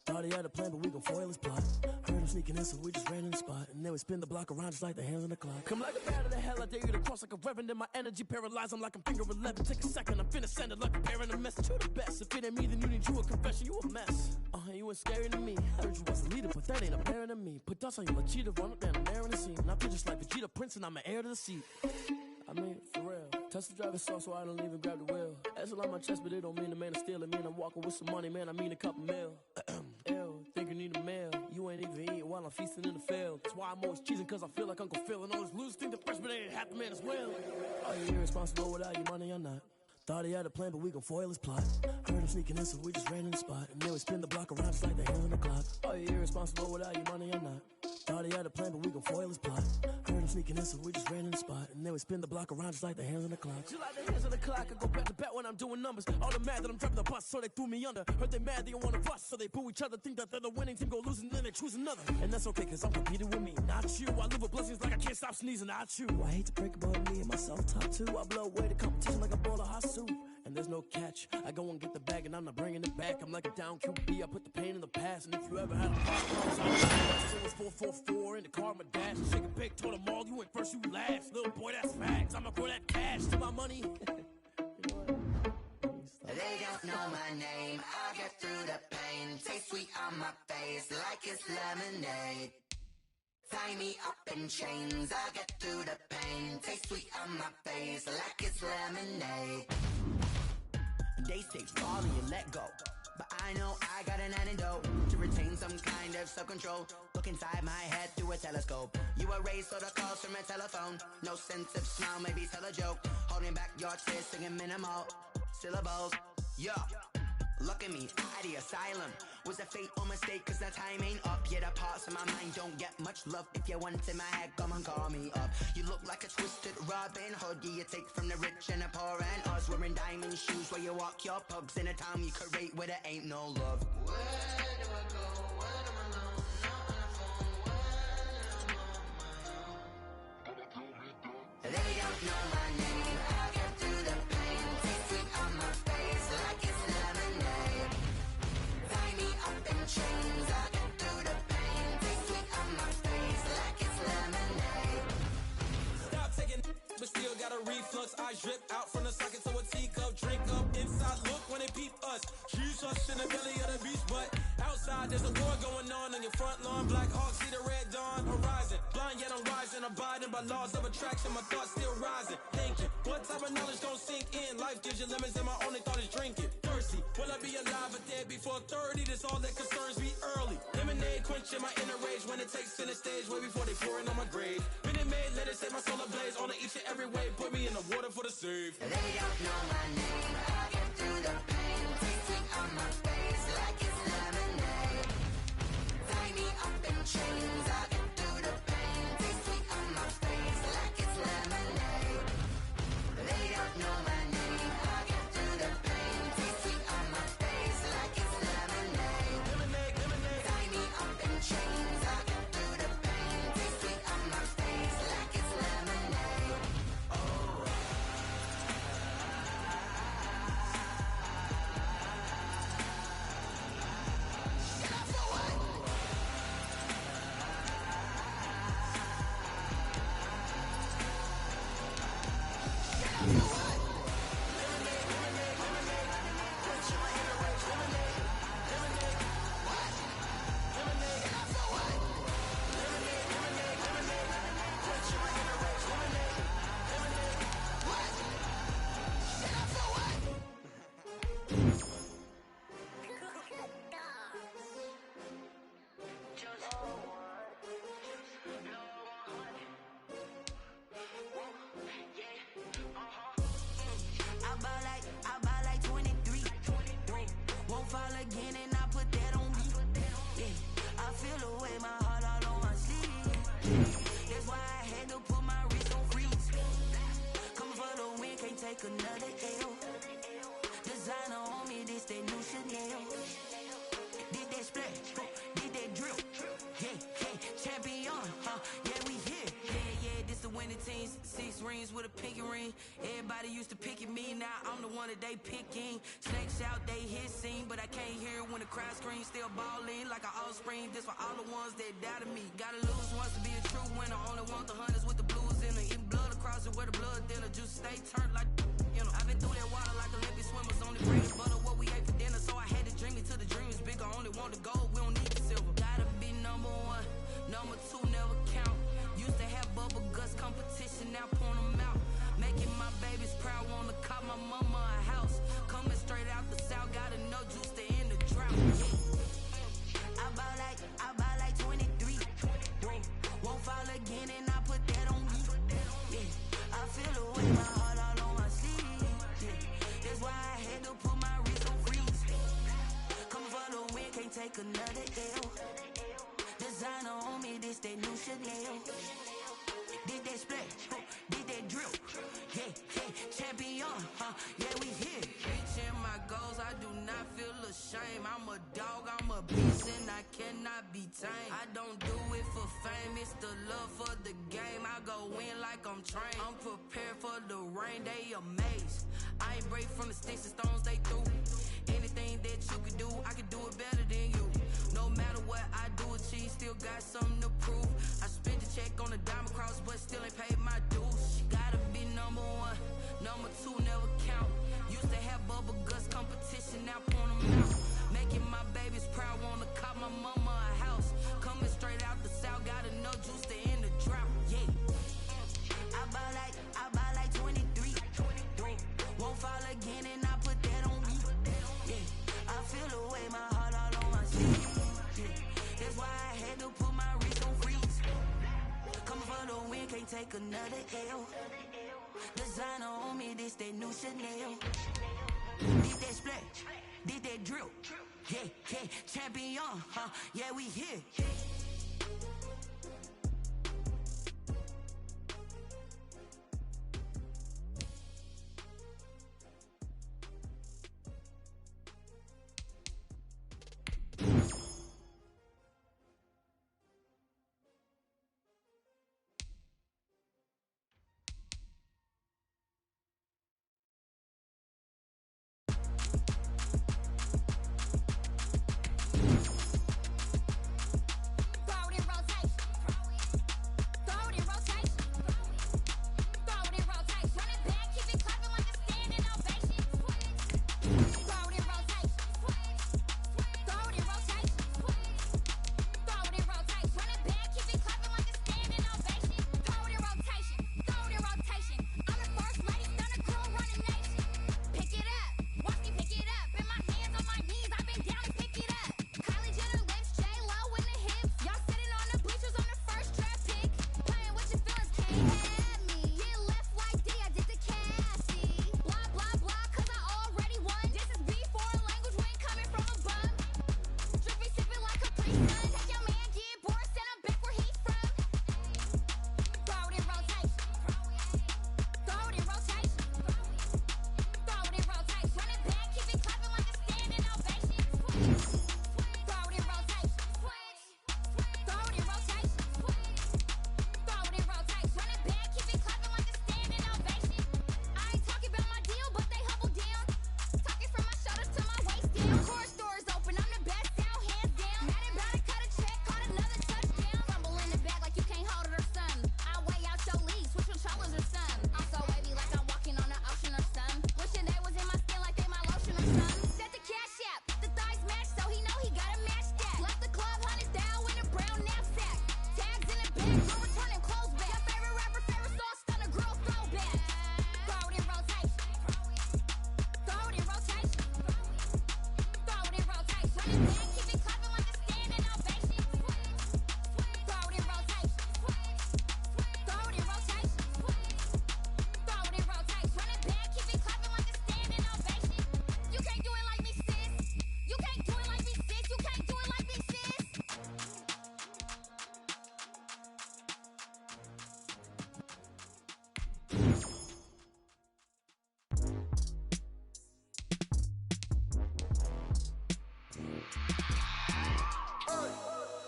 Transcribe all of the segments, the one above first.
Thought he had a plan, but we gon' foil his plot. Heard him sneaking in, so we just ran in the spot. And then we spin the block around just like the hands on the clock. Come like a bat of the hell, I dare you to cross like a reverend. And my energy paralyzed, I'm like I'm finger 11. Take a second, I'm finna send it like a parent a message. You the best, if it ain't me, then you need you a confession. You a mess, you ain't scary to me. Heard you was a leader, but that ain't apparent to me. Put dust on you like cheetah, run up down the air in the scene. Now I'm just like Vegeta Prince, and I'm an heir to the seat. I mean, for real. Tesla driver sauce, so I don't even grab the wheel. That's on my chest, but it don't mean the man is stealing. Mean I'm walking with some money, man, I mean a couple mil. Ew, think you need a meal. You ain't even eating while I'm feasting in the field. That's why I'm always cheesing, cause I feel like Uncle Phil. And all those losers think the freshman ain't half the man as well. Are you irresponsible without your money or not? Thought he had a plan, but we gon' foil his plot. Heard him sneaking in, so we just ran in the spot. And then we spin the block around just like the hands on the clock. Are you irresponsible without your money or not? Thought he had a plan, but we gon' foil his plot. Heard him sneaking in, so we just ran in the spot. And then we spin the block around just like the hands on the clock. Just like the hands on the clock, I go back to back when I'm doing numbers. All the mad that I'm driving the bus, so they threw me under. Heard they mad, they don't wanna bust, so they boo each other. Think that they're the winning team, go losing, then they choose another. And that's okay, cause I'm competing with me, not you. I live with blessings like I can't stop sneezing, not you. I hate to break about me and myself top two. I blow away the competition like a bowl of hot soup. And there's no catch. I go and get the bag and I'm not bringing it back. I'm like a down QB, I put the pain in the past. And if you ever had a problem, it was 444 in the car, my dash. Shake a big, told them all, you went first, you last. Little boy, that's facts. I'ma throw that cash to my money. They don't know my name, I'll get through the pain. Taste sweet on my face like it's lemonade. Tie me up in chains, I'll get through the pain. Taste sweet on my face like it's lemonade. They say fall and you let go, but I know I got an antidote to retain some kind of self-control. Look inside my head through a telescope. You erase all the calls from a telephone. No sense of smile, maybe tell a joke. Holding back your tears, singing minimal syllables. Yeah, look at me, at the asylum. Was a fate or mistake, cause the time ain't up. Yet the parts of my mind don't get much love. If you want in my head, come and call me up. You look like a twisted Robin Hood. Yeah, you take from the rich and the poor and us. Wearing diamond shoes where you walk your pugs. In a town you create where there ain't no love. Where do I go? When I'm alone? Not on the phone. When I'm on my own. They don't know my name. I'll get through the pain. Taste sweet on my face like it's lemonade. Tie me up in chains. I'll get through the pain. Taste sweet on my face like it's lemonade. Stop taking, but still got a reflux. I drip out from the socket to a teacup. Drink up inside, look when they peep us. She's us in the belly of the beach, but outside there's a war going on your front lawn. Black Hawk, see the red dawn horizon. Blind yet I'm rising, abiding by laws of attraction. My thoughts still rising, thinking what type of knowledge don't sink in. Life gives you lemons and my only thought is drinking. Thirsty, will I be alive or dead before 30? That's all that concerns me early. Lemonade quenching my inner rage when it takes center stage way before they pour it on my grave. Minute Maid, let it set my soul ablaze on each and every way. Put me in the water for the save. They don't know my name. I'll get through the pain. Taste sweet on my face like it's lemonade. Tie me up in chains. I'll get through the pain. Taste sweet on my face like it's lemonade. They don't know my name. I'll get through the pain. Taste sweet on my face like it's lemonade. Lemonade, lemonade. Tie me up in chains. I'll get through the pain. Taste sweet on my face like it's lemonade. I buy like 23. Won't fall again and I put that on me. Yeah, I feel the way my heart all on my sleeve. That's why I had to put my wrist on freeze. Come for the win, can't take another L. Designer on me, this that new Chanel. Did that splash, did that drill. Yeah, champion, huh? Yeah, we here. Yeah, this the winning team. 6 rings with a pinky ring. Everybody Everybody used to pick at me, now I'm the one that they picking. Snakes out, they hissing, but I can't hear when the crowd screams. Still balling like an offspring. This for all the ones that doubted me. Gotta lose once to be a true winner. Only want the hunters with the blues in them. Eating blood across it where the blood dinner. Juice stay turned like, you know. I've been through that water like Olympic swimmers. Only bread and butter what we ate for dinner. So I had to dream it till the dream is bigger. Only want the gold, we don't need the silver. Gotta be number one, number two never count. Used to have bubble guts competition, now point them out. Making my babies proud, wanna call my mama a house. Coming straight out the south, gotta know juice to end the drought. I buy like 23. Won't fall again and I put that on me. Yeah, I feel the way, my heart all on my sleeve. Yeah, that's why I had to put my wrist on freeze. Coming for the win, can't take another L. Designer on me, this that new Chanel. Did that split, did that drill. Yeah, champion, yeah, we here. Reaching my goals, I do not feel ashamed. I'm a dog, I'm a beast, and I cannot be tamed. I don't do it for fame, it's the love for the game. I go in like I'm trained. I'm prepared for the rain, they amazed. I ain't break from the sticks and stones they threw. Anything that you could do, I could do it better than you. No matter what I do, achieve, still got something to prove. I spent the check on the diamond cross, but still ain't paid my dues. Gotta be number one, number two never count. Used to have bubble guts competition, now point them out. Making my babies proud, wanna call my mama a house. Coming straight out the south, gotta know juice to end the drought. Yeah, I buy like 23. Won't fall again and I put that on me. Yeah, I feel the way, my heart all on my sleeve. Yeah, that's why I had to put my wrist on freeze. Coming for the win, can't take another L. Designer on me, this that new Chanel. Did that split, did that drill. Yeah, champion, yeah, we here.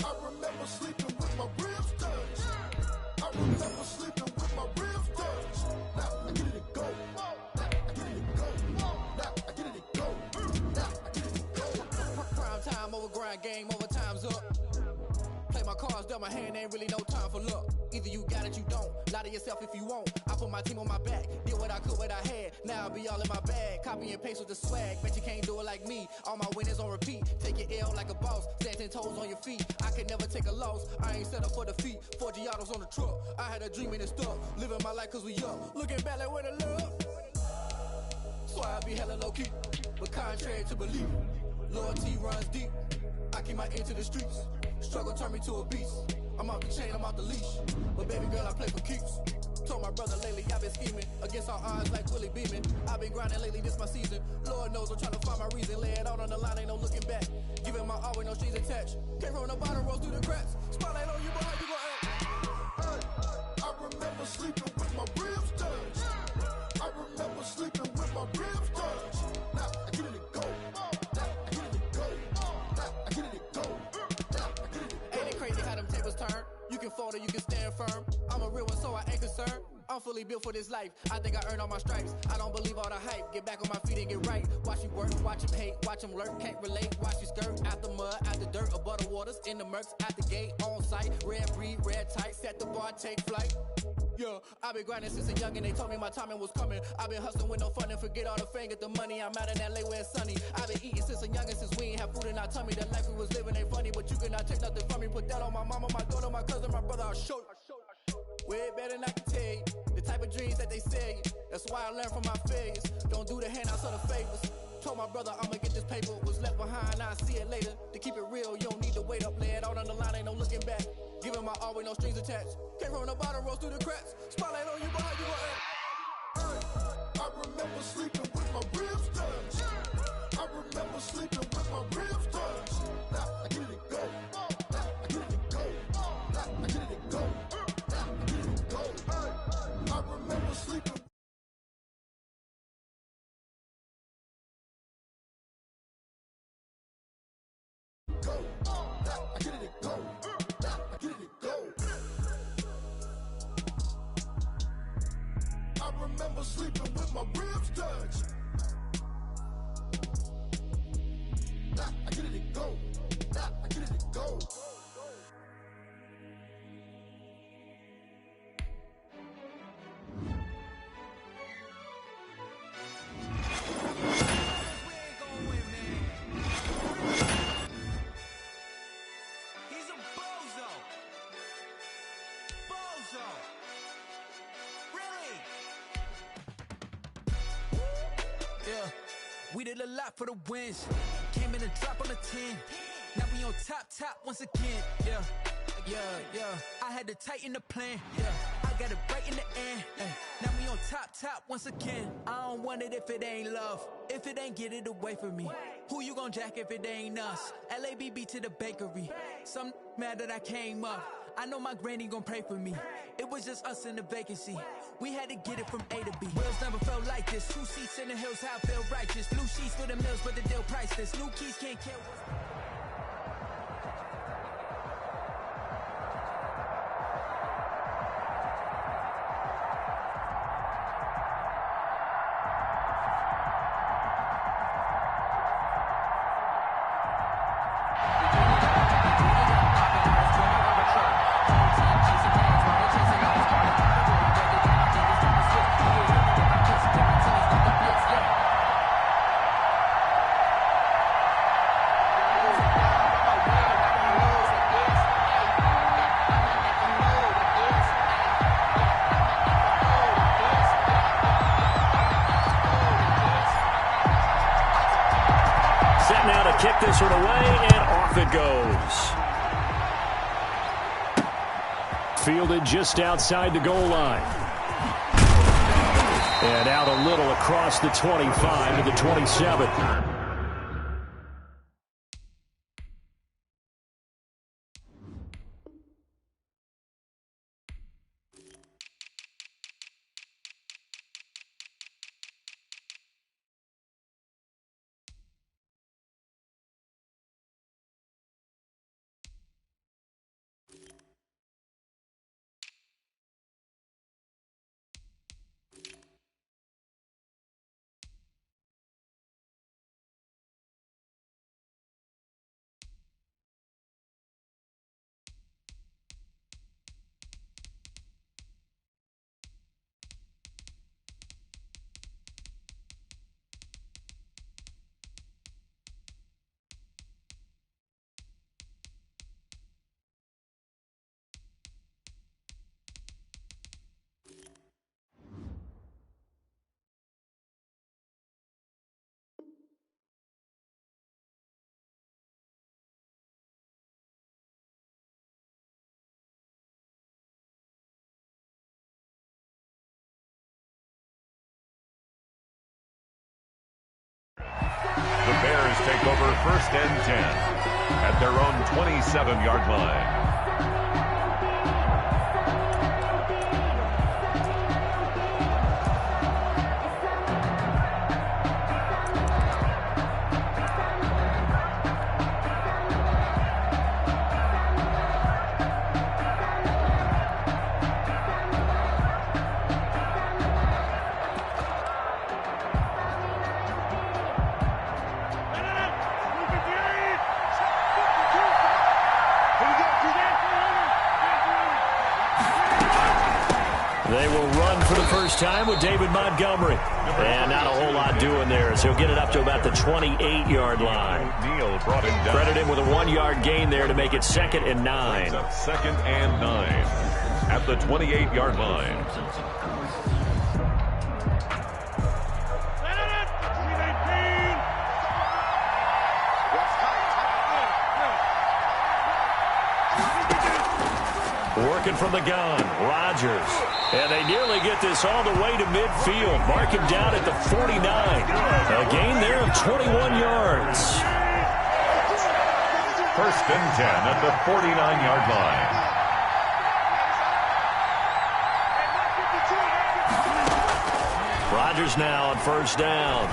I remember sleeping with my ribs touched. Now I get it go. grind game, overtime's up. Play my cards, dealt my hand, ain't really no time for luck. Either you got it, you don't. Lie to yourself if you won't. I put my team on my back, did what I could, what I had. Now I'll be all in my bag, copy and paste with the swag. Bet you can't do it like me. All my winners on repeat. Take your L like a boss, stand 10 toes on your feet. I can never take a loss. I ain't set up for defeat. 4 Giottos on the truck. I had a dream and it stuck. Living my life cause we up. Looking back like where the love. So I be hella low key, but contrary to belief, loyalty runs deep. I keep my ear to the streets. Struggle turned me to a beast. I'm off the chain, I'm off the leash. But baby girl, I play for keeps. Told my brother lately, I've been scheming against all odds like Willie Beeman. I've been grinding lately, this my season. Lord knows I'm trying to find my reason. Lay it out on the line, ain't no looking back. Giving my all with no strings attached. Came from the bottom, rose through the cracks. Spotlight on you, but how you gon' act? Hey, I remember sleeping with my ribs touched. I remember sleeping with my ribs touched. Now I get it to go. Now I get it to go. Now I get it to go. Now I get it to go. Ain't it crazy how them tables turn? You can fold or you can stand firm. I'm a real one, so I ain't concerned. I'm fully built for this life. I think I earned all my stripes. I don't believe all the hype. Get back on my feet and get right. Watch you work, watch him hate, watch him lurk. Can't relate, watch you skirt. Out the mud, out the dirt, above the waters. In the murks, out the gate, on site. Red breed, red tight. Set the bar, take flight. Yeah, I been grinding since a youngin'. They told me my timing was coming. I been hustling with no fun and forget all the fame, get the money. I'm out in LA where it's sunny. I been eating since a youngin', since we ain't have food in our tummy. The life we was living ain't funny, but you cannot take nothing from me. Put that on my mama, my daughter, my cousin, my brother. I'll show you. Way better than I can tell you. The type of dreams that they sell you. That's why I learned from my failures. Don't do the handouts or the favors. Told my brother I'ma get this paper. Was left behind, I'll see it later. To keep it real, you don't need to wait up. Lay it out on the line, ain't no looking back. Giving my all with no strings attached. Came from the bottom, rose through the cracks. Spotlight on you, but how you gon' act? Hey, I remember sleeping with my ribs touched. I remember sleeping with my ribs touched. Now I get it to go. Now I get it to go. Now I get it to go. Now I get it to go. Hey, I remember sleeping. Go. Now I get it to go. Now I get it to go. I remember sleeping with my ribs touched. Now I get it to go. Now I get it to go. We did a lot for the wins. Came in and drop on the 10. Now we on top once again. Yeah. I had to tighten the plan. Yeah, I got it right in the end. Now we on top once again. I don't want it if it ain't love. If it ain't, get it away from me. Who you gon' jack if it ain't us? LABB to the bakery. Some mad that I came up. I know my granny gon' pray for me. It was just us in the vacancy. We had to get it from A to B. Wheels never felt like this. 2 seats in the hills, how I feel righteous. Blue sheets for the mills, but the deal priceless. New keys can't kill what's Now to kick this one away, and off it goes. Fielded just outside the goal line. And out a little across the 25 to the 27. over first and 10 at their own 27-yard line. They will run for the first time with David Montgomery. And not a whole lot doing there, so he'll get it up to about the 28-yard line. Neal brought him down. Credit him with a 1-yard gain there to make it 2nd and 9. Brings up 2nd and 9 at the 28-yard line. Working from the gun, Rodgers. And they nearly get this all the way to midfield. Mark him down at the 49. A gain there of 21 yards. First and 10 at the 49-yard line. Rodgers now on first down.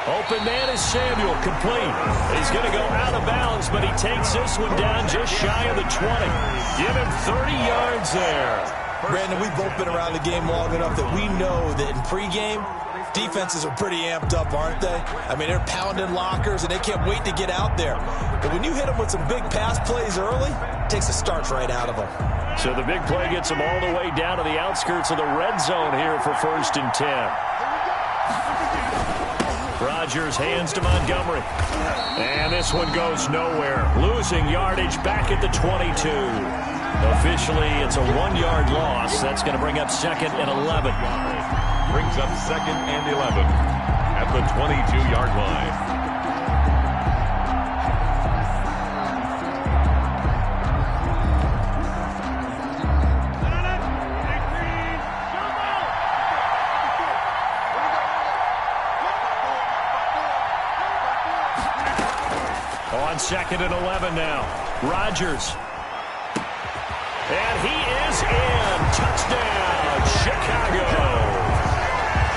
Open man is Samuel, complete. He's going to go out of bounds, but he takes this one down just shy of the 20. Give him 30 yards there. Brandon, we've both been around the game long enough that we know that in pregame, defenses are pretty amped up, aren't they? I mean, they're pounding lockers, and they can't wait to get out there. But when you hit them with some big pass plays early, it takes the starch right out of them. So the big play gets them all the way down to the outskirts of the red zone here for first and 10. Rodgers hands to Montgomery. And this one goes nowhere. Losing yardage back at the 22. Officially, it's a 1-yard loss. That's going to bring up 2nd and 11. Brings up 2nd and 11 at the 22-yard line. On 2nd and 11 now. Rodgers. And he is in. Touchdown, Chicago.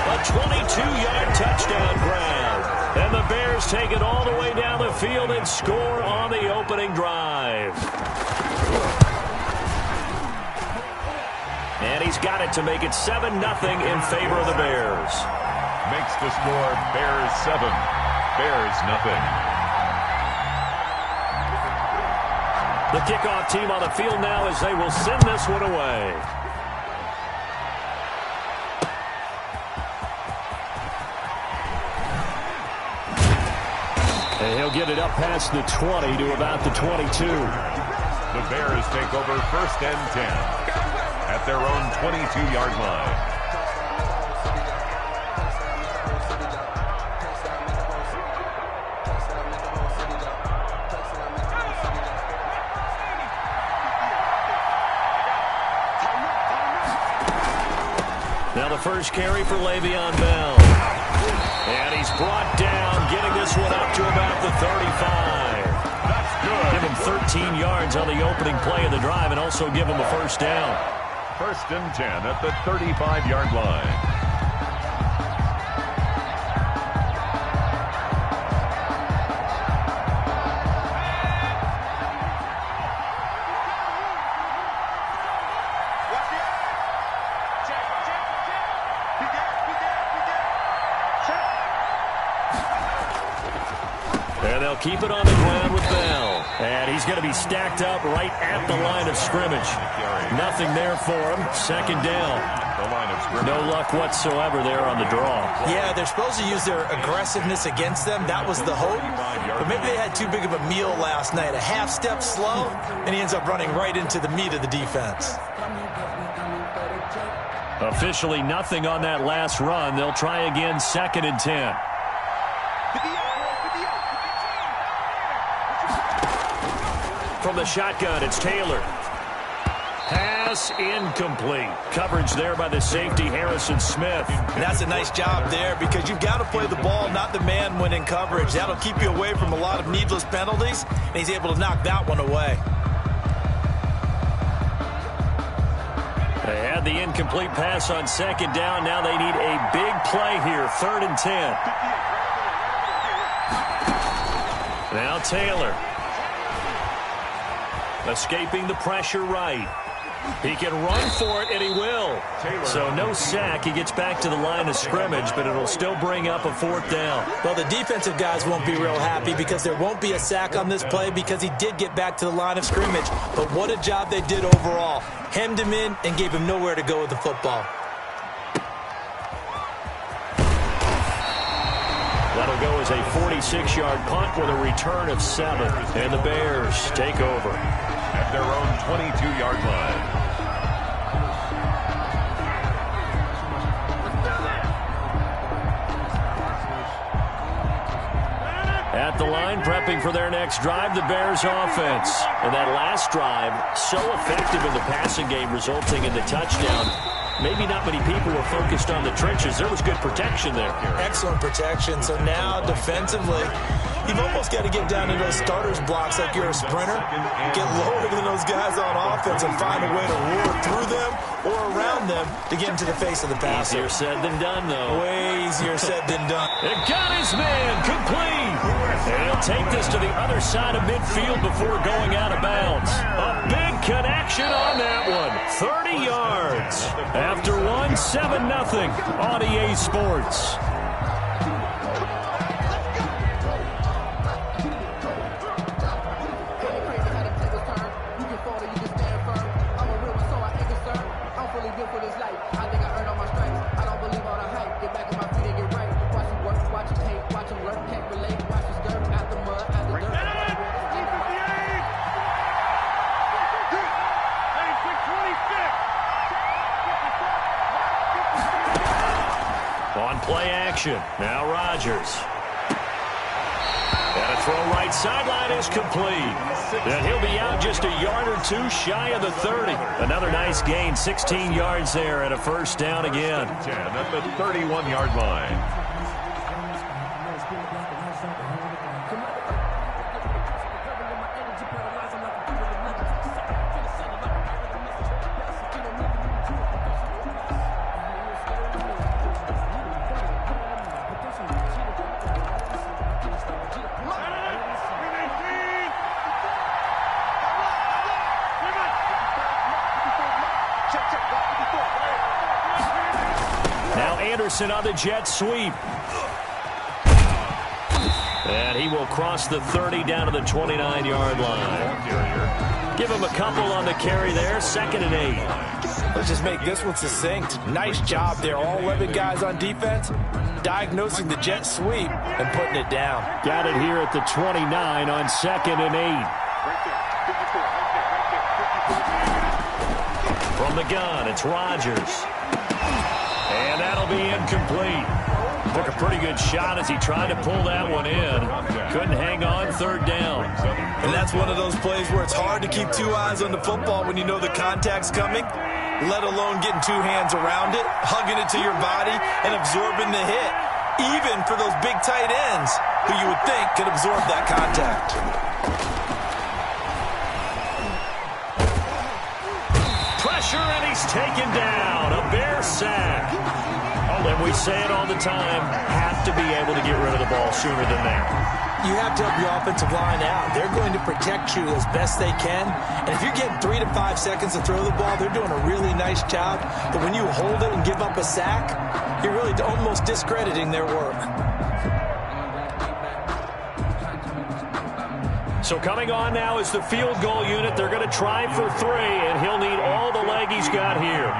A 22-yard touchdown grab. And the Bears take it all the way down the field and score on the opening drive. And he's got it to make it 7-0 in favor of the Bears. Makes the score Bears 7, Bears nothing. The kickoff team on the field now as they will send this one away. And he'll get it up past the 20 to about the 22. The Bears take over first and 10 at their own 22-yard line. Now the first carry for Le'Veon Bell. And he's brought down, getting this one up to about the 35. That's good. Give him 13 yards on the opening play of the drive and also give him a first down. First and 10 at the 35-yard line. And they'll keep it on the ground with Bell. And he's going to be stacked up right at the line of scrimmage. Nothing there for him. Second down. No luck whatsoever there on the draw. Yeah, they're supposed to use their aggressiveness against them. That was the hope. But maybe they had too big of a meal last night. A half step slow, and he ends up running right into the meat of the defense. Officially nothing on that last run. They'll try again, 2nd and 10. From the shotgun, it's Taylor. Has Pass incomplete. Coverage there by the safety, Harrison Smith. And that's a nice job there because you've got to play the ball, not the man when in coverage. That'll keep you away from a lot of needless penalties, and he's able to knock that one away. They had the incomplete pass on second down. Now they need a big play here, 3rd and 10. Now Taylor. Escaping the pressure right. He can run for it, and he will. So no sack. He gets back to the line of scrimmage, but it'll still bring up a 4th down. Well, the defensive guys won't be real happy because there won't be a sack on this play because he did get back to the line of scrimmage. But what a job they did overall. Hemmed him in and gave him nowhere to go with the football. That'll go as a 46-yard punt with a return of 7. And the Bears take over at their own 22-yard line. At the line, prepping for their next drive, the Bears offense. And that last drive, so effective in the passing game, resulting in the touchdown. Maybe not many people were focused on the trenches. There was good protection there. Excellent protection. So now, defensively, you've almost got to get down to those starters blocks like you're a sprinter. Get lower than those guys on offense and find a way to roar through them or around them to get into the face of the passer. Easier said than done, though. Way easier said than done. It got his man complete. And he'll take this to the other side of midfield before going out of bounds. A big connection on that one. 30 yards. After 1, 7-0 on EA Sports. Play action. Now Rodgers. And a throw right sideline is complete. And he'll be out just a yard or two shy of the 30. Another nice gain, 16 yards there and a 1st down again. 10 at the 31-yard line. On the jet sweep. And he will cross the 30 down to the 29-yard line. Give him a couple on the carry there. 2nd and 8. Let's just make this one succinct. Nice job there. All 11 guys on defense diagnosing the jet sweep and putting it down. Got it here at the 29 on 2nd and 8. From the gun, it's Rodgers. And that'll be incomplete. Took a pretty good shot as he tried to pull that one in. Couldn't hang on, 3rd down. And that's one of those plays where it's hard to keep 2 eyes on the football when you know the contact's coming, let alone getting 2 hands around it, hugging it to your body, and absorbing the hit. Even for those big tight ends who you would think could absorb that contact. Pressure, and he's taken down. A Bear sack. And we say it all the time, have to be able to get rid of the ball sooner than that. You have to help your offensive line out. They're going to protect you as best they can. And if you're getting 3 to 5 seconds to throw the ball, they're doing a really nice job. But when you hold it and give up a sack, you're really almost discrediting their work. So coming on now is the field goal unit. They're going to try for 3, and he'll need all the leg he's got here.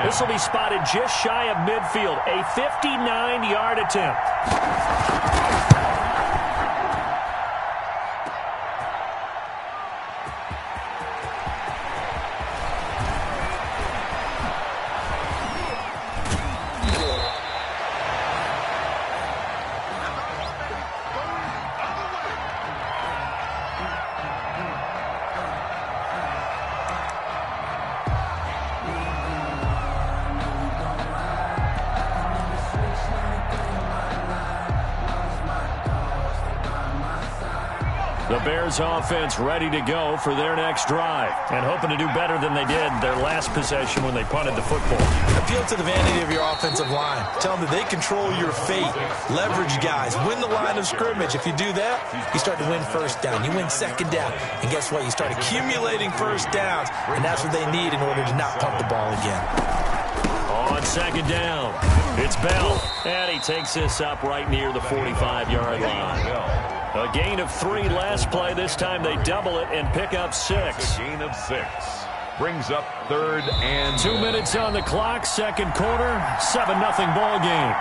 This will be spotted just shy of midfield. A 59-yard attempt. The Bears offense ready to go for their next drive and hoping to do better than they did their last possession when they punted the football. Appeal to the vanity of your offensive line. Tell them that they control your fate. Leverage guys. Win the line of scrimmage. If you do that, you start to win first down. You win second down. And guess what? You start accumulating first downs. And that's what they need in order to not punt the ball again. On second down, it's Bell. And he takes this up right near the 45-yard line. A gain of 3 last play. This time they double it and pick up 6. Gain of 6. Brings up 3rd and 2 minutes on the clock, second quarter, 7-0 ball game.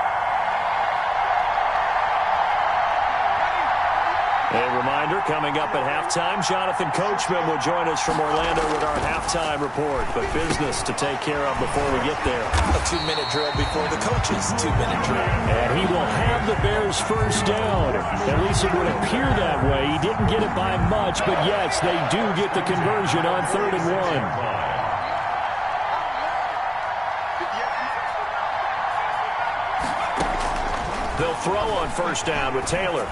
A reminder, coming up at halftime, Jonathan Coachman will join us from Orlando with our halftime report. But business to take care of before we get there. A 2-minute drill before the coach's 2-minute drill. And he will have the Bears first down. At least it would appear that way. He didn't get it by much, but yes, they do get the conversion on 3rd and 1. They'll throw on first down with Taylor.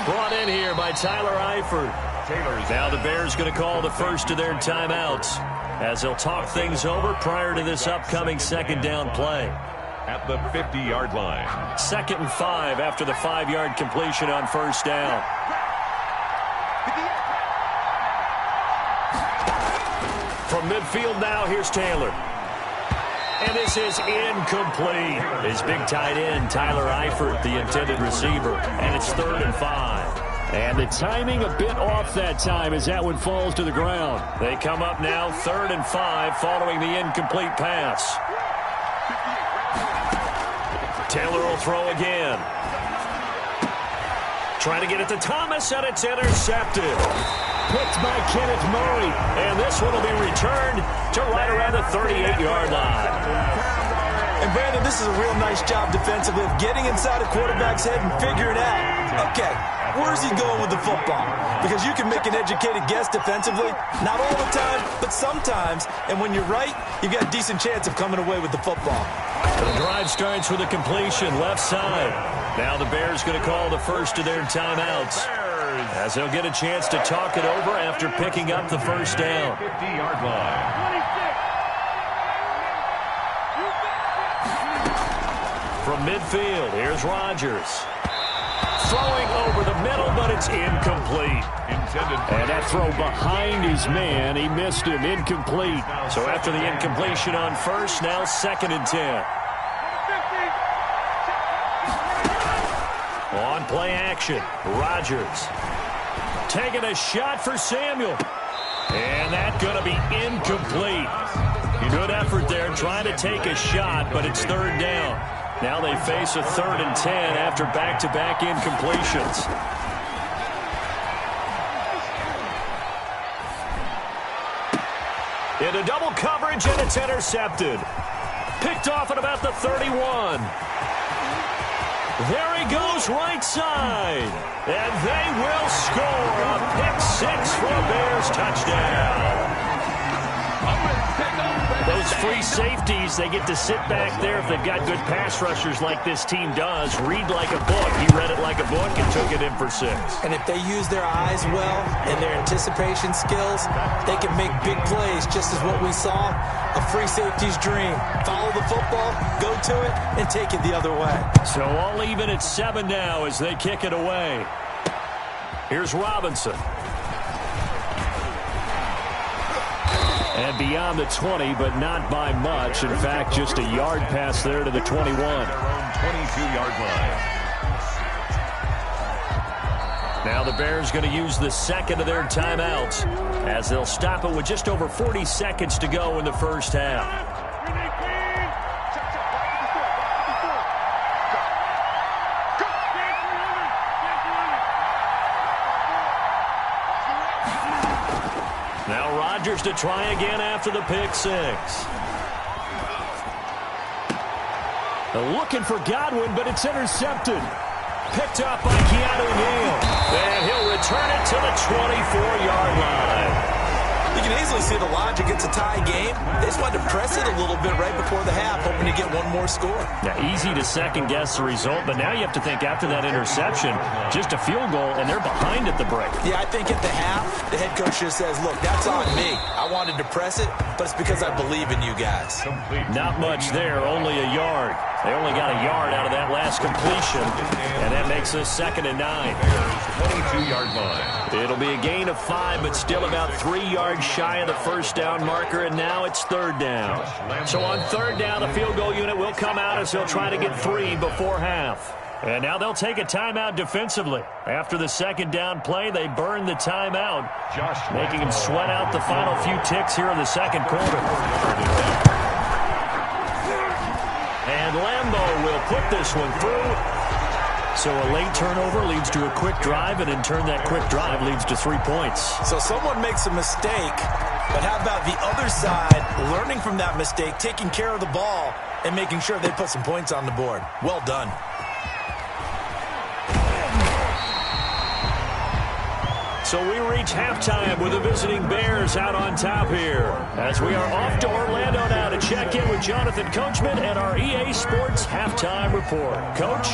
Brought in here by Tyler Eifert. Now the Bears going to call the first of their timeouts as they'll talk things over prior to this upcoming second down play. At the 50-yard line. 2nd and 5 after the 5-yard completion on first down. From midfield now, here's Taylor. And this is incomplete. His big tight end, Tyler Eifert, the intended receiver. And it's 3rd and 5. And the timing a bit off that time as that one falls to the ground. They come up now 3rd and 5 following the incomplete pass. Taylor will throw again. Trying to get it to Thomas, and it's intercepted. Picked by Kenneth Murray, and this one will be returned to right around the 38-yard line. And Brandon, this is a real nice job defensively of getting inside a quarterback's head and figuring out, okay, where's he going with the football? Because you can make an educated guess defensively, not all the time, but sometimes. And when you're right, you've got a decent chance of coming away with the football. The drive starts with a completion left side. Now the Bears going to call the first of their timeouts as they'll get a chance to talk it over after picking up the first down. 50-yard line. From midfield, here's Rodgers. Throwing over the middle, but it's incomplete. And that throw behind his man, he missed him, incomplete. So after the incompletion on first, now 2nd and 10. On play action, Rodgers taking a shot for Samuel. And that's going to be incomplete. Good effort there trying to take a shot, but it's 3rd down. Now they face a 3rd and 10 after back-to-back incompletions. Into double coverage, and it's intercepted. Picked off at about the 31. There he goes right side. And they will score a pick-6 for a Bears touchdown. Those free safeties, they get to sit back there if they've got good pass rushers like this team does. Read like a book. He read it like a book and took it in for 6. And if they use their eyes well and their anticipation skills, they can make big plays, just as what we saw, a free safety's dream. Follow the football, go to it, and take it the other way. So all even at 7 now as they kick it away. Here's Robinson. And beyond the 20, but not by much. In fact, just a yard pass there to the 21. 22-yard line. Now the Bears going to use the 2nd of their timeouts as they'll stop it with just over 40 seconds to go in the first half. Now Rodgers to try again after the pick-6. Looking for Godwin, but it's intercepted. Picked up by Keanu Neal. And he'll return it to the 24-yard line. You can easily see the logic. It's a tie game. They just wanted to press it a little bit right before the half, hoping to get one more score. Yeah, easy to second-guess the result, but now you have to think after that interception, just a field goal, and they're behind at the break. Yeah, I think at the half, the head coach just says, look, that's on me. I wanted to press it, but it's because I believe in you guys. Not much there, only a yard. They only got a yard out of that last completion, and that makes us 2nd and 9. 22-yard line. It'll be a gain of 5, but still about 3 yards shy of the first down marker, and now it's 3rd down. So on 3rd down, the field goal unit will come out as they'll try to get 3 before half. And now they'll take a timeout defensively. After the 2nd down play, they burn the timeout, making them sweat out the final few ticks here in the 2nd quarter. And Lambo will put this one through. So a late turnover leads to a quick drive, and in turn that quick drive leads to 3 points. So someone makes a mistake, but how about the other side learning from that mistake, taking care of the ball, and making sure they put some points on the board? Well done. So we reach halftime with the visiting Bears out on top here, as we are off to Orlando now to check in with Jonathan Coachman and our EA Sports Halftime Report. Coach?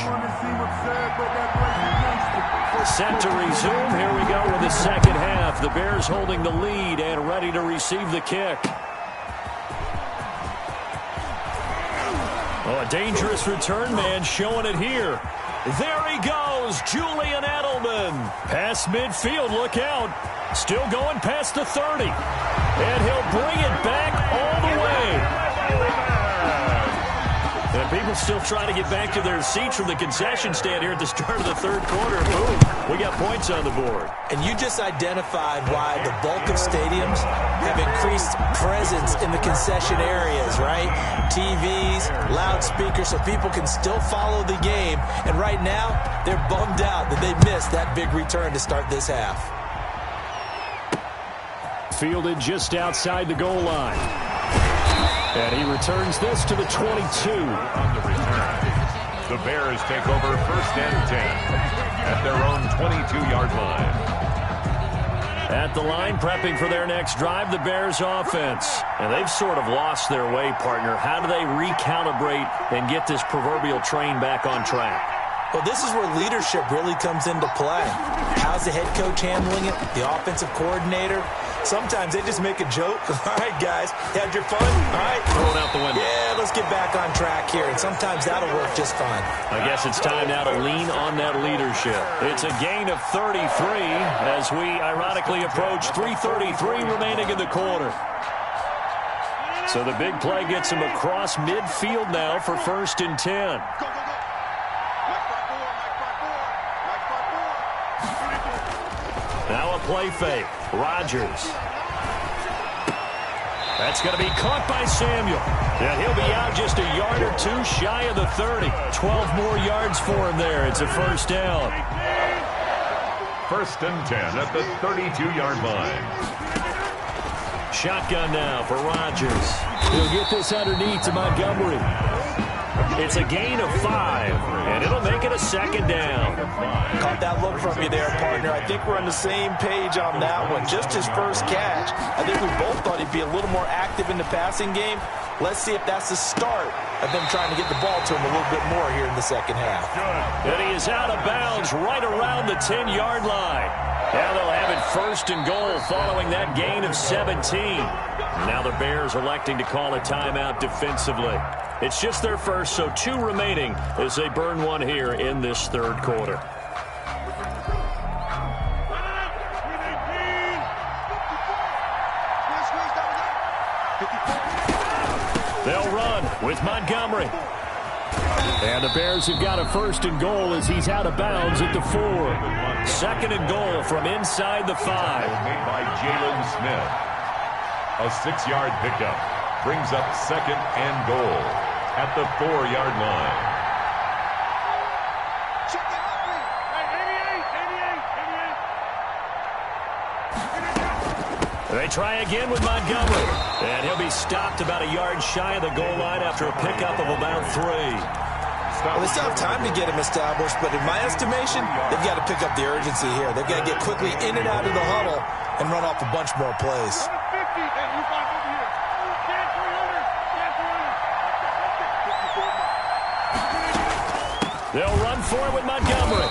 Set to resume. Here we go with the 2nd half. The Bears holding the lead and ready to receive the kick. Oh, a dangerous return man showing it here. There he goes, Julian Edelman. Past midfield, look out. Still going past the 30. And he'll bring it back all the way. And people still trying to get back to their seats from the concession stand here at the start of the 3rd quarter. Boom, we got points on the board. And you just identified why the bulk of stadiums have increased presence in the concession areas, right? TVs, loudspeakers, so people can still follow the game. And right now, they're bummed out that they missed that big return to start this half. Fielded just outside the goal line. And he returns this to the 22. On the return, the Bears take over 1st and 10 at their own 22-yard line. At the line, prepping for their next drive, the Bears offense. And they've sort of lost their way, partner. How do they recalibrate and get this proverbial train back on track? Well, this is where leadership really comes into play. How's the head coach handling it? The offensive coordinator? Sometimes they just make a joke. All right, guys, had your fun? All right. Throwing out the window. Yeah, let's get back on track here. And sometimes that'll work just fine. I guess it's time now to lean on that leadership. It's a gain of 33 as we ironically approach 3:33 remaining in the quarter. So the big play gets him across midfield now for 1st and 10. Now a play fake. Rodgers. That's going to be caught by Samuel. And he'll be out just a yard or 2 shy of the 30. 12 more yards for him there. It's a 1st down. 1st and 10 at the 32-yard line. Shotgun now for Rodgers. He'll get this underneath to Montgomery. It's a gain of 5, and it'll make it a 2nd down. Caught that look from you there, partner. I think we're on the same page on that one. Just his first catch. I think we both thought he'd be a little more active in the passing game. Let's see if that's the start of them trying to get the ball to him a little bit more here in the 2nd half. And he is out of bounds right around the 10-yard line. Now they'll have it 1st and goal following that gain of 17. Now the Bears electing to call a timeout defensively. It's just their first, so 2 remaining as they burn one here in this 3rd quarter. They'll run with Montgomery. And the Bears have got a 1st and goal as he's out of bounds at the 4. 2nd and goal from inside the 5. Made by Jalen Smith. A 6-yard pickup brings up 2nd and goal at the 4-yard line. They try again with Montgomery. And he'll be stopped about a yard shy of the goal line after a pickup of about 3. Well, they still have time to get him established, but in my estimation, they've got to pick up the urgency here. They've got to get quickly in and out of the huddle and run off a bunch more plays. They'll run for it with Montgomery.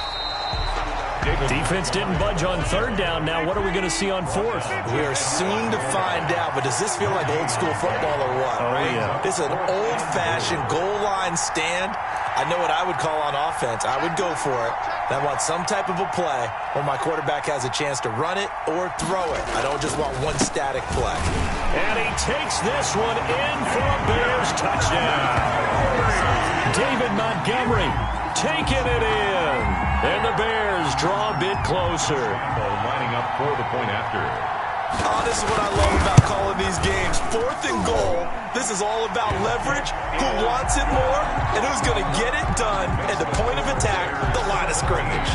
Defense didn't budge on third down. Now what are we going to see on fourth? We are soon to find out, but does this feel like old school football or what? Oh, yeah. It's an old-fashioned goal line stand. I know what I would call on offense. I would go for it. I want some type of a play where my quarterback has a chance to run it or throw it. I don't just want one static play. And he takes this one in for a Bears touchdown. David Montgomery taking it in. And the Bears draw a bit closer. Lining up for the point after. Oh, this is what I love about calling these games. 4th and goal. This is all about leverage, who wants it more, and who's going to get it done at the point of attack, the line of scrimmage.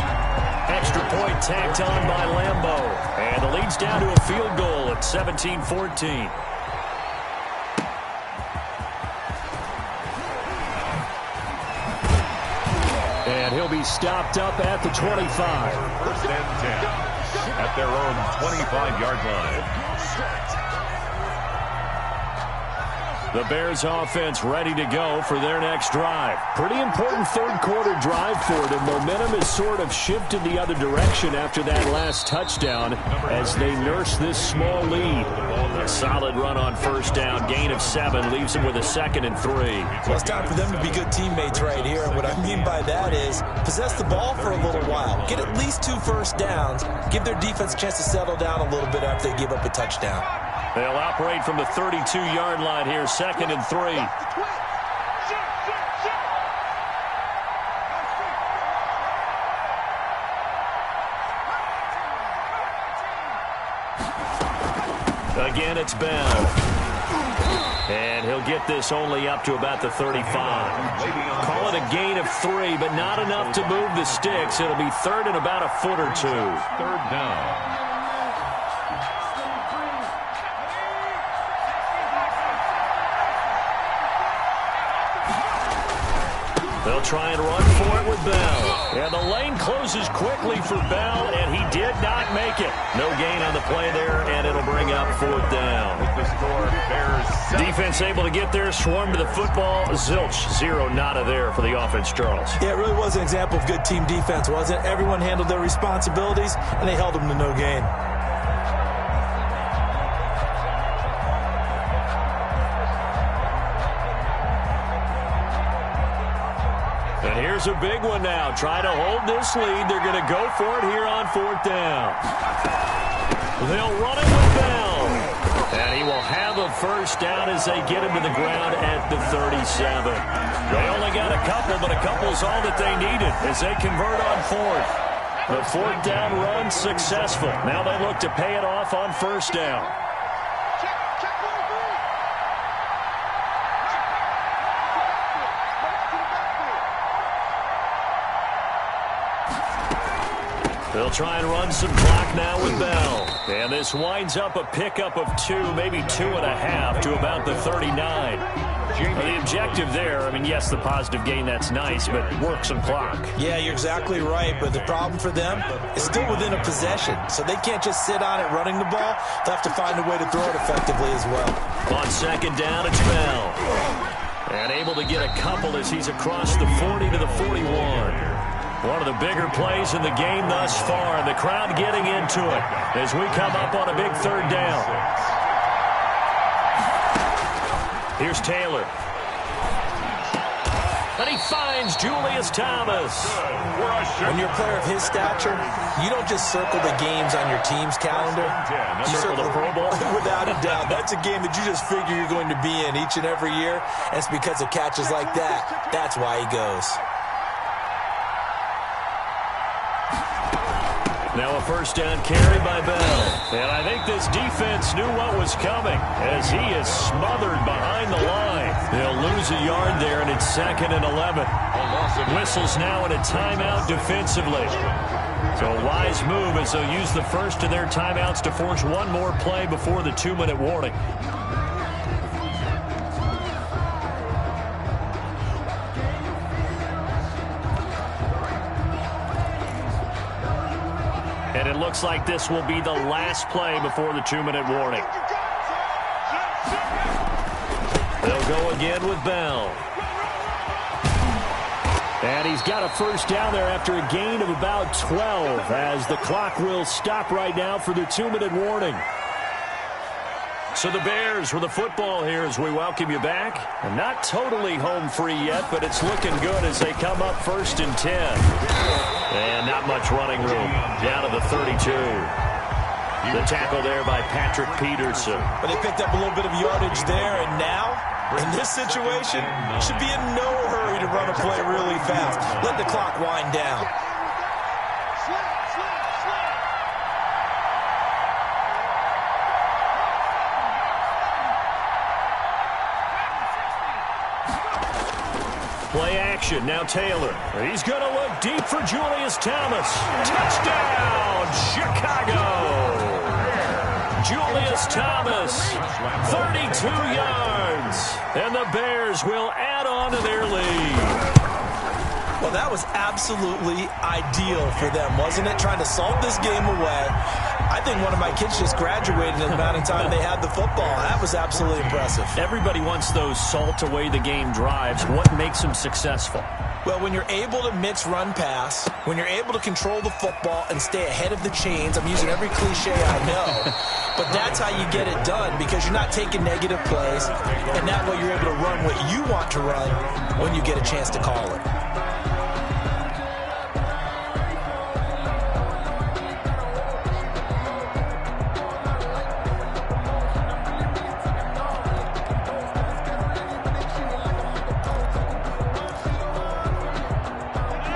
Extra point tacked on by Lambo. And the lead's down to a field goal at 17-14. And he'll be stopped up at the 25. First and 10 at their own 25-yard line. The Bears offense ready to go for their next drive. Pretty important third quarter drive for them. Momentum has sort of shifted the other direction after that last touchdown as they nurse this small lead. A solid run on first down. Gain of 7 leaves them with a 2nd and 3. Well, it's time for them to be good teammates right here. And what I mean by that is possess the ball for a little while. Get at least 2 first downs. Give their defense a chance to settle down a little bit after they give up a touchdown. They'll operate from the 32-yard line here, 2nd and 3. Again, it's Bell. And he'll get this only up to about the 35. Call it a gain of 3, but not enough to move the sticks. It'll be 3rd and about a foot or 2. 3rd down. They'll try and run for it with Bell. And the lane closes quickly for Bell, and he did not make it. No gain on the play there, and it'll bring up 4th down. With the score, Bears. Defense able to get there, swarm to the football. Zilch, 0 nada there for the offense, Charles. Yeah, it really was an example of good team defense, wasn't it? Everyone handled their responsibilities, and they held them to no gain. And here's a big one now. Try to hold this lead. They're going to go for it here on 4th down. They'll run it with Bell. And he will have a first down as they get him to the ground at the 37. They only got a couple, but a couple is all that they needed as they convert on 4th. The 4th down run successful. Now they look to pay it off on first down. They'll try and run some clock now with Bell. And this winds up a pickup of 2, maybe 2.5 to about the 39. The objective there, I mean, yes, the positive gain, that's nice, but work some clock. Yeah, you're exactly right, but the problem for them is still within a possession, so they can't just sit on it running the ball. They'll have to find a way to throw it effectively as well. On 2nd down, it's Bell. And able to get a couple as he's across the 40 to the 41. One of the bigger plays in the game thus far, and the crowd getting into it as we come up on a big 3rd down. Here's Taylor. And he finds Julius Thomas. When you're a player of his stature, you don't just circle the games on your team's calendar. You circle the Pro Bowl. Without a doubt. That's a game that you just figure you're going to be in each and every year. And it's because of catches like that. That's why he goes. Now a first down carry by Bell. And I think this defense knew what was coming as he is smothered behind the line. They'll lose a yard there, and it's 2nd and 11. Whistles now in a timeout defensively. So a wise move as they'll use the first of their timeouts to force one more play before the 2-minute warning. And it looks like this will be the last play before the 2-minute warning. They'll go again with Bell. And he's got a first down there after a gain of about 12 as the clock will stop right now for the 2-minute warning. So the Bears with the football here as we welcome you back. And not totally home free yet, but it's looking good as they come up 1st and 10. And not much running room. Down to the 32. The tackle there by Patrick Peterson. But they picked up a little bit of yardage there, and now, in this situation, should be in no hurry to run a play really fast. Let the clock wind down. Play action. Now Taylor. He's going to look deep for Julius Thomas. Touchdown, Chicago. Julius Thomas, 32 yards. And the Bears will add on to their lead. Well, that was absolutely ideal for them, wasn't it? Trying to salt this game away. I think one of my kids just graduated in the amount of time they had the football. That was absolutely impressive. Everybody wants those salt-away-the-game drives. What makes them successful? Well, when you're able to mix run-pass, when you're able to control the football and stay ahead of the chains, I'm using every cliche I know, but that's how you get it done because you're not taking negative plays, and that way you're able to run what you want to run when you get a chance to call it.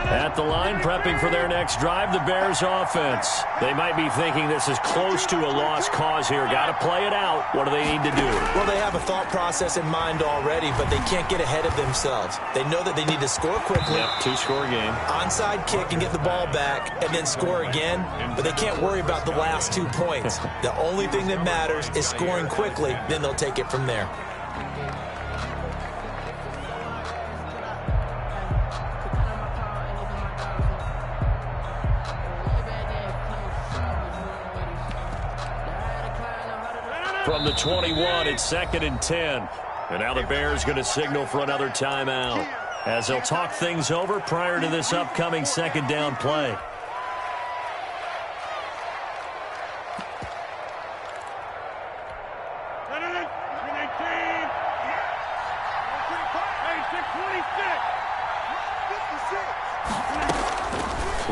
At the line, prepping for their next drive, the Bears offense. They might be thinking this is close to a lost cause here. Got to play it out. What do they need to do? Well, they have a thought process in mind already, but they can't get ahead of themselves. They know that they need to score quickly. Yep, two-score game. Onside kick and get the ball back and then score again, but they can't worry about the last 2 points. The only thing that matters is scoring quickly, then they'll take it from there. From the 21, it's 2nd and 10. And now the Bears going to signal for another timeout as they'll talk things over prior to this upcoming second down play.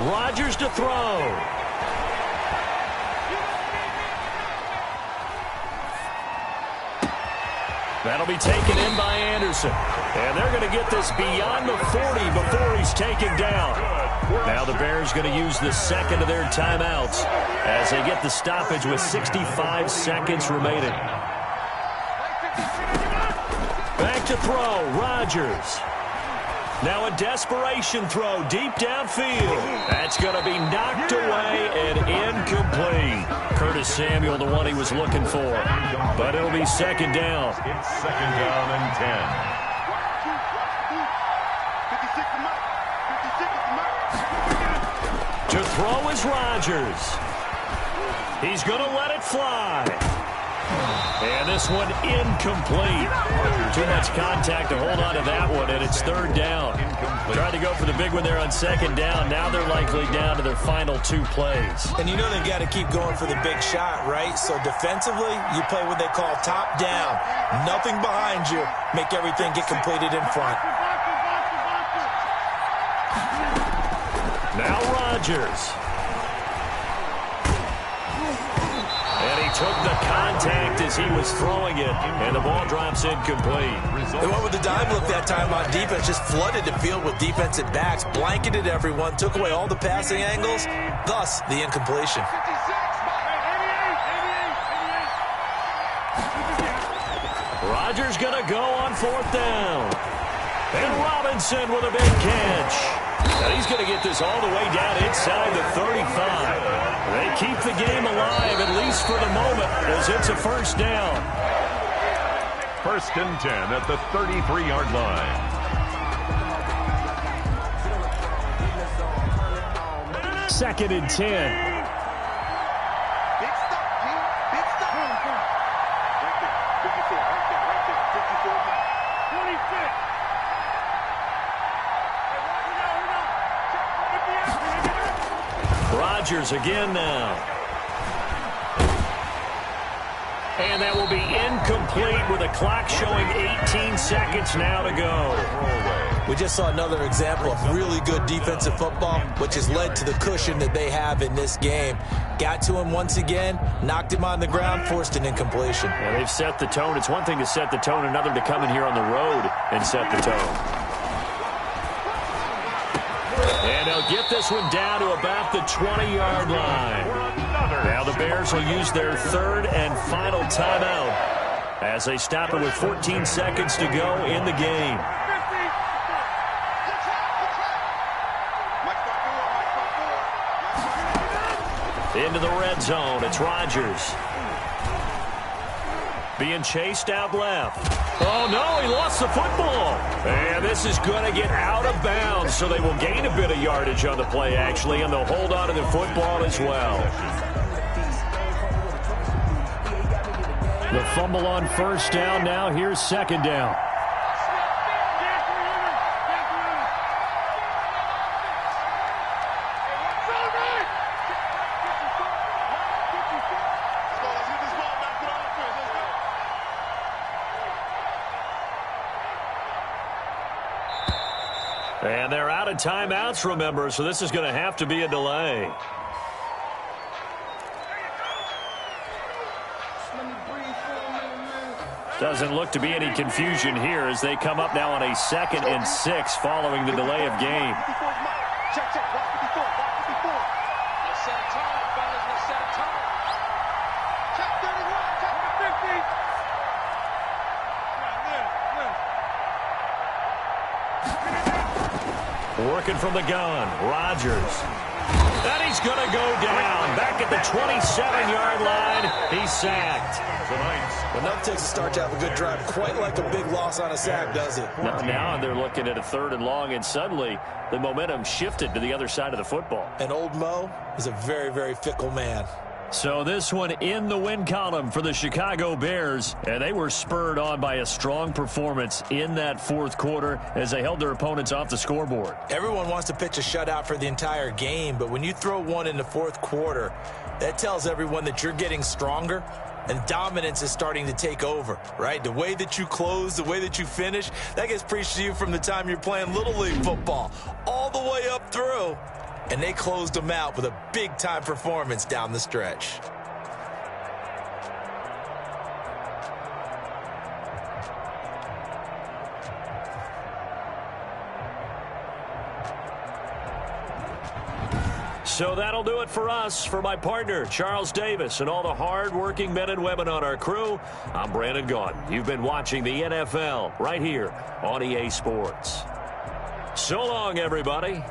Rodgers to throw. That'll be taken in by Anderson. And they're going to get this beyond the 40 before he's taken down. Now the Bears going to use the second of their timeouts as they get the stoppage with 65 seconds remaining. Back to throw, Rodgers. Now a desperation throw deep downfield. That's going to be knocked away and incomplete. Curtis Samuel, the one he was looking for. But it'll be second down. It's second down and 10. To throw is Rodgers. He's going to let it fly. And this one incomplete. Too much contact to hold on to that one, and it's third down. Tried to go for the big one there on second down. Now they're likely down to their final 2 plays. And you know they've got to keep going for the big shot, right? So defensively, you play what they call top down. Nothing behind you. Make everything get completed in front. Now Rodgers. And he took the contact as he was throwing it, and the ball drops incomplete. They went with the dime look that time on defense, just flooded the field with defensive backs, blanketed everyone, took away all the passing angles, thus the incompletion. Rodgers going to go on 4th down. And Robinson with a big catch. And he's going to get this all the way down inside the 35. They keep the game alive, at least for the moment, as it's a first down. 1st and 10 at the 33-yard line. Second and 10. Rodgers again now. And that will be incomplete with a clock showing 18 seconds now to go. We just saw another example of really good defensive football, which has led to the cushion that they have in this game. Got to him once again, knocked him on the ground, forced an incompletion. Yeah, they've set the tone. It's one thing to set the tone, another to come in here on the road and set the tone. And they'll get this one down to about the 20-yard line. Now the Bears will use their third and final timeout as they stop it with 14 seconds to go in the game. Into the red zone, it's Rodgers. Being chased out left. Oh, no, he lost the football. And this is going to get out of bounds, so they will gain a bit of yardage on the play, actually, and they'll hold on to the football as well. The fumble on first down. Now here's second down. And they're out of timeouts, remember, so this is going to have to be a delay. Doesn't look to be any confusion here as they come up now on a 2nd and 6 following the delay of game. Working from the gun, Rodgers. And he's going to go down. Back at the 27-yard line, he's sacked. Well, nothing takes a start to have a good drive. Quite like a big loss on a sack, does it? Now they're looking at a 3rd and long, and suddenly the momentum shifted to the other side of the football. And old Mo is a very, very fickle man. So this one in the win column for the Chicago Bears, and they were spurred on by a strong performance in that 4th quarter as they held their opponents off the scoreboard. Everyone wants to pitch a shutout for the entire game, but when you throw one in the 4th quarter, that tells everyone that you're getting stronger and dominance is starting to take over, right? The way that you close, the way that you finish, that gets preached to you from the time you're playing Little League football all the way up through. And they closed them out with a big-time performance down the stretch. So that'll do it for us. For my partner, Charles Davis, and all the hard-working men and women on our crew, I'm Brandon Gaudin. You've been watching the NFL right here on EA Sports. So long, everybody.